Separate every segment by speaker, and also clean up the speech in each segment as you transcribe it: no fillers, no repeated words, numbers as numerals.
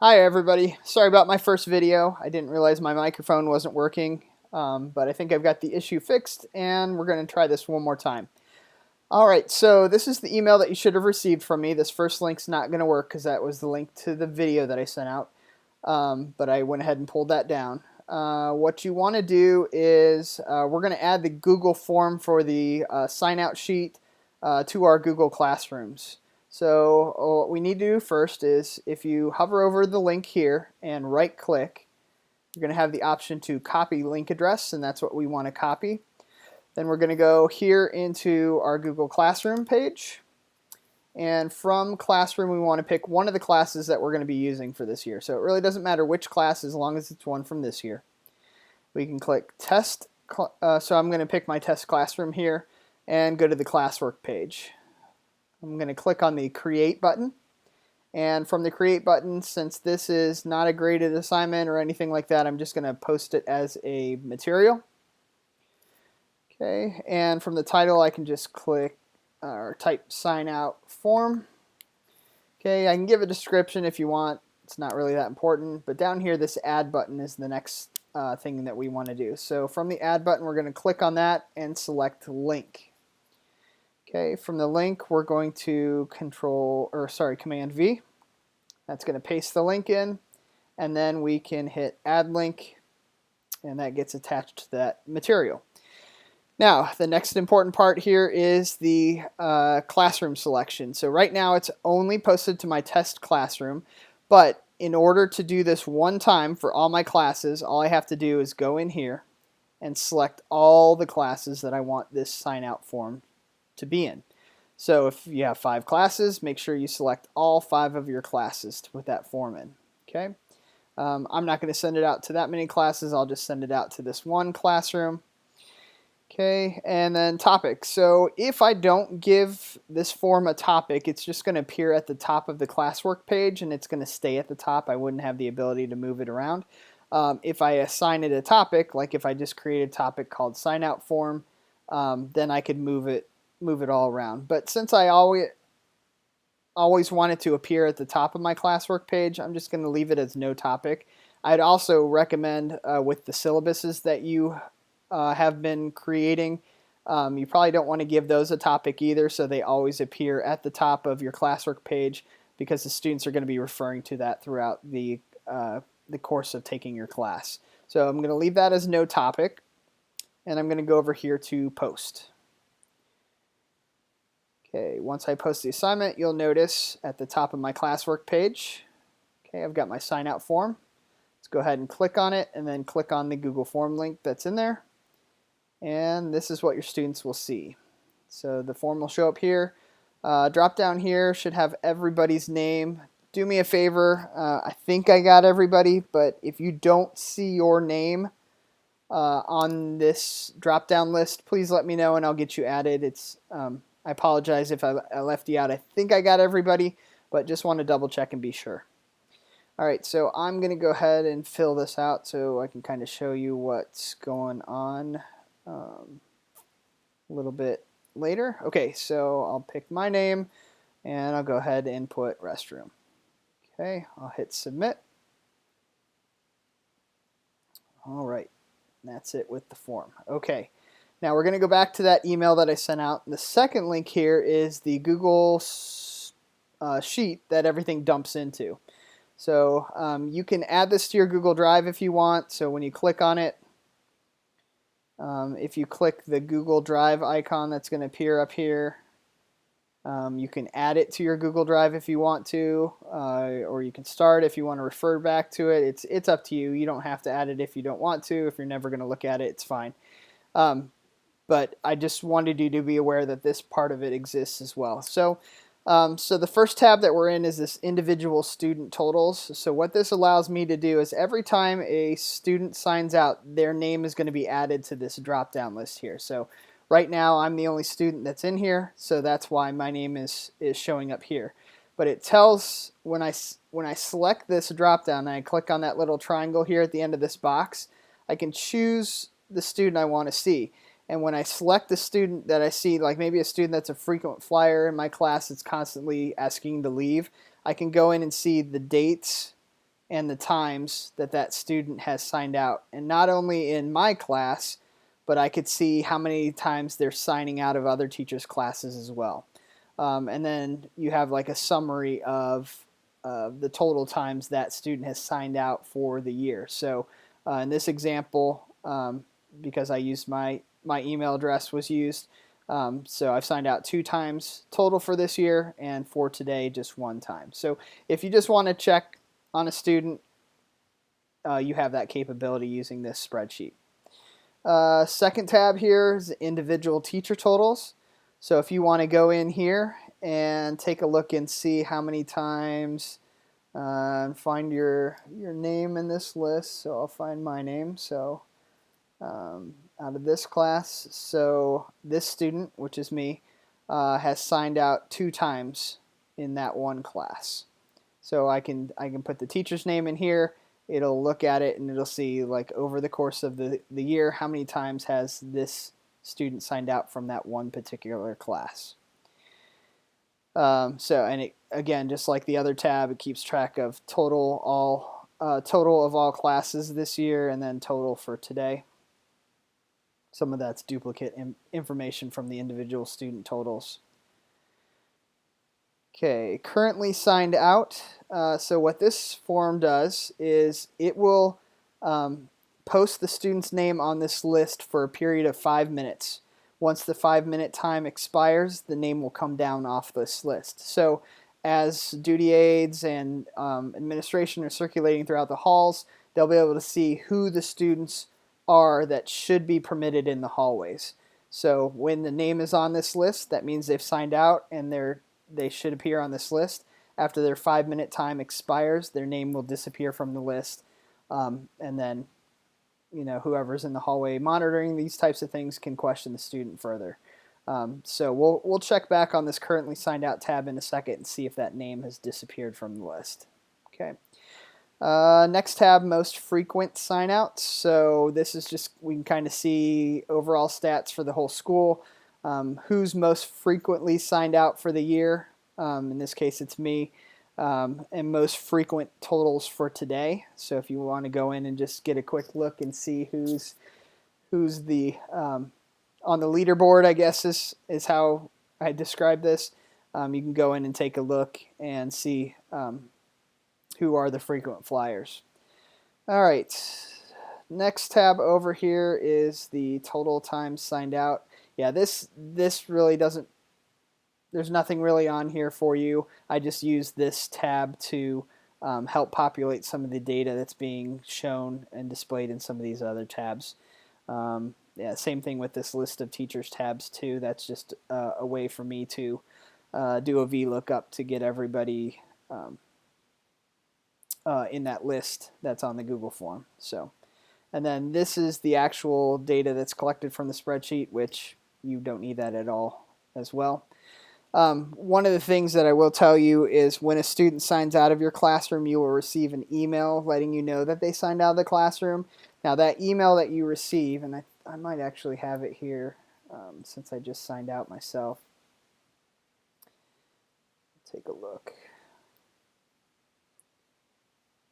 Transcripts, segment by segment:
Speaker 1: Hi everybody, sorry about my first video. I didn't realize my microphone wasn't working, but I think I've got the issue fixed and we're going to try this one more time. Alright, so this is the email that you should have received from me. This first link's not going to work because that was the link to the video that I sent out, but I went ahead and pulled that down. What you want to do is we're going to add the Google form for the sign out sheet to our Google Classrooms. So what we need to do first is if you hover over the link here and right click, you're going to have the option to copy link address, and that's what we want to copy. Then we're going to go here into our Google Classroom page, and from Classroom we want to pick one of the classes that we're going to be using for this year. So it really doesn't matter which class as long as it's one from this year. We can click test, so I'm going to pick my test classroom here and go to the classwork page. I'm going to click on the Create button, and from the Create button, since this is not a graded assignment or anything like that, I'm just going to post it as a material. Okay, and from the title I can just click or type sign out form. Okay, I can give a description if you want. It's not really that important, but down here this add button is the next thing that we want to do. So from the add button we're going to click on that and select link. Okay, from the link we're going to Command V. That's going to paste the link in, and then we can hit add link, and that gets attached to that material. Now the next important part here is the classroom selection. So right now it's only posted to my test classroom, but in order to do this one time for all my classes, all I have to do is go in here and select all the classes that I want this sign out form to be in. So if you have 5 classes, make sure you select all 5 of your classes to put that form in. Okay, I'm not going to send it out to that many classes. I'll just send it out to this one classroom. Okay, and then topic. So if I don't give this form a topic, it's just going to appear at the top of the classwork page and it's going to stay at the top. I wouldn't have the ability to move it around. If I assign it a topic, like if I just create a topic called sign out form, then I could move it all around. But since I always want it to appear at the top of my classwork page, I'm just going to leave it as no topic. I'd also recommend with the syllabuses that you have been creating, you probably don't want to give those a topic either, so they always appear at the top of your classwork page because the students are going to be referring to that throughout the course of taking your class. So I'm going to leave that as no topic, and I'm going to go over here to post. Okay, once I post the assignment, you'll notice at the top of my classwork page, okay, I've got my sign out form. Let's go ahead and click on it and then click on the Google form link that's in there. And this is what your students will see. So the form will show up here. Drop down here should have everybody's name. Do me a favor, I think I got everybody, but if you don't see your name on this drop down list, please let me know and I'll get you added. I apologize if I left you out. I think I got everybody, but just want to double check and be sure. Alright, so I'm going to go ahead and fill this out so I can kind of show you what's going on a little bit later. Okay, so I'll pick my name and I'll go ahead and put restroom. Okay, I'll hit submit. Alright, that's it with the form. Okay. Now we're going to go back to that email that I sent out. The second link here is the Google sheet that everything dumps into. So you can add this to your Google Drive if you want. So when you click on it, if you click the Google Drive icon that's going to appear up here, you can add it to your Google Drive if you want to, or you can start if you want to refer back to it. It's up to you. You don't have to add it if you don't want to. If you're never going to look at it, it's fine. But I just wanted you to be aware that this part of it exists as well. So the first tab that we're in is this individual student totals. So what this allows me to do is every time a student signs out, their name is going to be added to this drop-down list here. So right now I'm the only student that's in here, so that's why my name is showing up here. But it tells when I select this drop-down and I click on that little triangle here at the end of this box, I can choose the student I want to see. And when I select the student that I see, like maybe a student that's a frequent flyer in my class that's constantly asking to leave, I can go in and see the dates and the times that that student has signed out. And not only in my class, but I could see how many times they're signing out of other teachers' classes as well. And then you have like a summary of the total times that student has signed out for the year. So in this example, because I used my email address was used, so I've signed out 2 times total for this year, and for today just 1 time. So if you just want to check on a student, you have that capability using this spreadsheet. Second tab here is individual teacher totals. So if you want to go in here and take a look and see how many times, find your name in this list. So I'll find my name. So out of this class, so this student, which is me, has signed out 2 times in that one class. So I can put the teacher's name in here. It'll look at it and it'll see, like, over the course of the year, how many times has this student signed out from that one particular class. And it, again, just like the other tab, it keeps track of total of all classes this year, and then total for today. Some of that's duplicate information from the individual student totals. Okay, currently signed out. So what this form does is it will post the student's name on this list for a period of 5 minutes. Once the 5-minute time expires, the name will come down off this list. So as duty aides and administration are circulating throughout the halls, they'll be able to see who the students are that should be permitted in the hallways. So when the name is on this list, that means they've signed out and they should appear on this list. After their 5-minute time expires, their name will disappear from the list, and then whoever's in the hallway monitoring these types of things can question the student further. So we'll check back on this currently signed out tab in a second and see if that name has disappeared from the list. Okay. Next tab, most frequent signouts. So this is just, we can kind of see overall stats for the whole school. Who's most frequently signed out for the year. In this case, it's me. And most frequent totals for today. So if you want to go in and just get a quick look and see who's the on the leaderboard, I guess is how I describe this. You can go in and take a look and see who are the frequent flyers. All right. Next tab over here is the total time signed out. Yeah, this really doesn't, there's nothing really on here for you. I just use this tab to help populate some of the data that's being shown and displayed in some of these other tabs. Yeah, same thing with this list of teachers tabs too. That's just a way for me to do a VLOOKUP to get everybody in that list that's on the Google form. So, and then this is the actual data that's collected from the spreadsheet, which you don't need that at all as well. One of the things that I will tell you is when a student signs out of your classroom, you will receive an email letting you know that they signed out of the classroom. Now that email that you receive, and I might actually have it here since I just signed out myself. Take a look.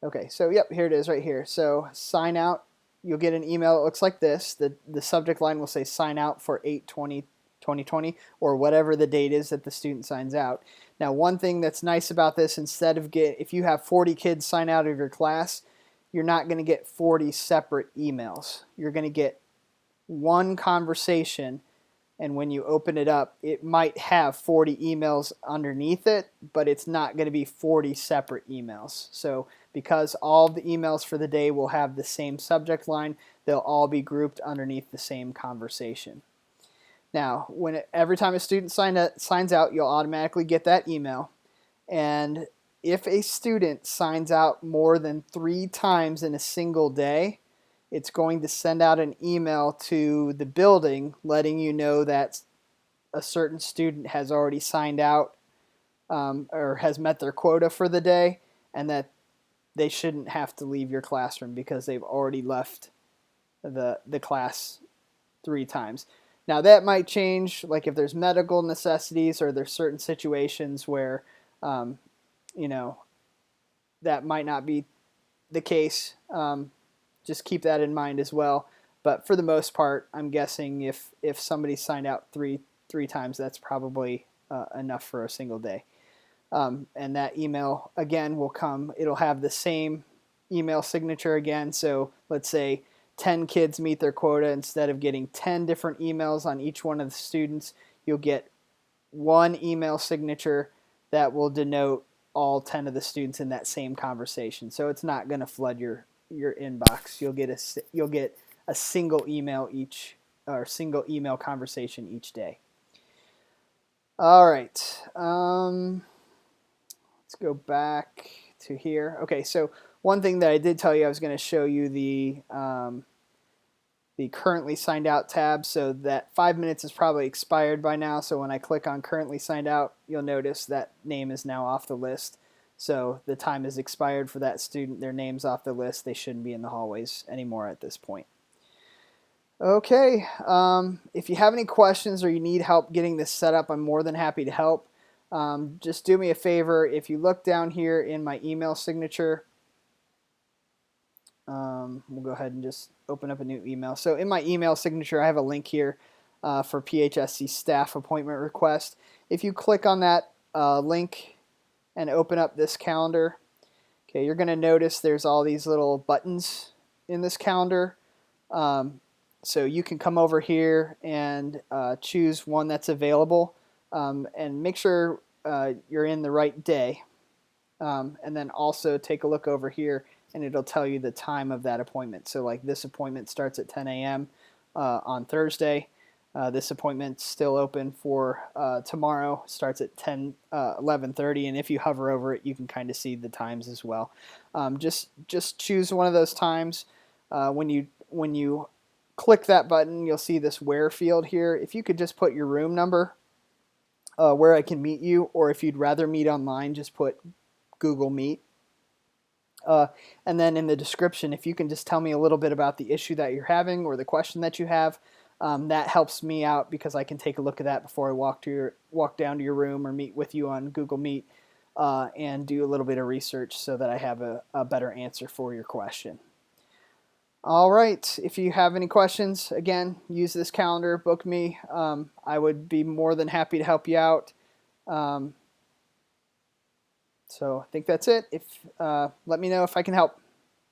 Speaker 1: Okay, so yep, here it is right here. So sign out, you'll get an email that looks like this. The subject line will say sign out for 8/20/2020 or whatever the date is that the student signs out. Now one thing that's nice about this, instead of if you have 40 kids sign out of your class, you're not going to get 40 separate emails. You're going to get one conversation, and when you open it up, it might have 40 emails underneath it, but it's not going to be 40 separate emails. So because all the emails for the day will have the same subject line, they'll all be grouped underneath the same conversation. Now, every time a student signs out, you'll automatically get that email. And if a student signs out more than 3 times in a single day, it's going to send out an email to the building letting you know that a certain student has already signed out or has met their quota for the day, and that they shouldn't have to leave your classroom because they've already left the class 3 times. Now that might change, like if there's medical necessities or there's certain situations where, that might not be the case, just keep that in mind as well. But for the most part, I'm guessing if somebody signed out three times, that's probably enough for a single day. And that email again will come. It'll have the same email signature again. So let's say 10 kids meet their quota. Instead of getting 10 different emails on each one of the students, you'll get one email signature that will denote all 10 of the students in that same conversation. So it's not going to flood your inbox. You'll get a single email each, or single email conversation each day. All right. Let's go back to here. Okay, so one thing that I did tell you, I was going to show you the currently signed out tab. So that 5 minutes is probably expired by now. So when I click on currently signed out, you'll notice that name is now off the list. So the time is expired for that student. Their name's off the list. They shouldn't be in the hallways anymore at this point. Okay, if you have any questions or you need help getting this set up, I'm more than happy to help. Just do me a favor. If you look down here in my email signature, we'll go ahead and just open up a new email. So in my email signature, I have a link here for PHSC staff appointment request. If you click on that link and open up this calendar, okay, you're going to notice there's all these little buttons in this calendar. So you can come over here and choose one that's available, and make sure you're in the right day. And then also take a look over here and it'll tell you the time of that appointment. So like this appointment starts at 10 a.m. On Thursday. This appointment's still open for tomorrow, starts at 11:30, and if you hover over it, you can kind of see the times as well. Just choose one of those times. When you click that button, you'll see this where field here. If you could just put your room number, where I can meet you, or if you'd rather meet online, just put Google Meet. And then in the description, if you can just tell me a little bit about the issue that you're having or the question that you have, that helps me out because I can take a look at that before I walk down to your room or meet with you on Google Meet, and do a little bit of research so that I have a better answer for your question. All right, if you have any questions, again, use this calendar, book me. I would be more than happy to help you out. So I think that's it. Let me know if I can help.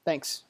Speaker 1: Thanks.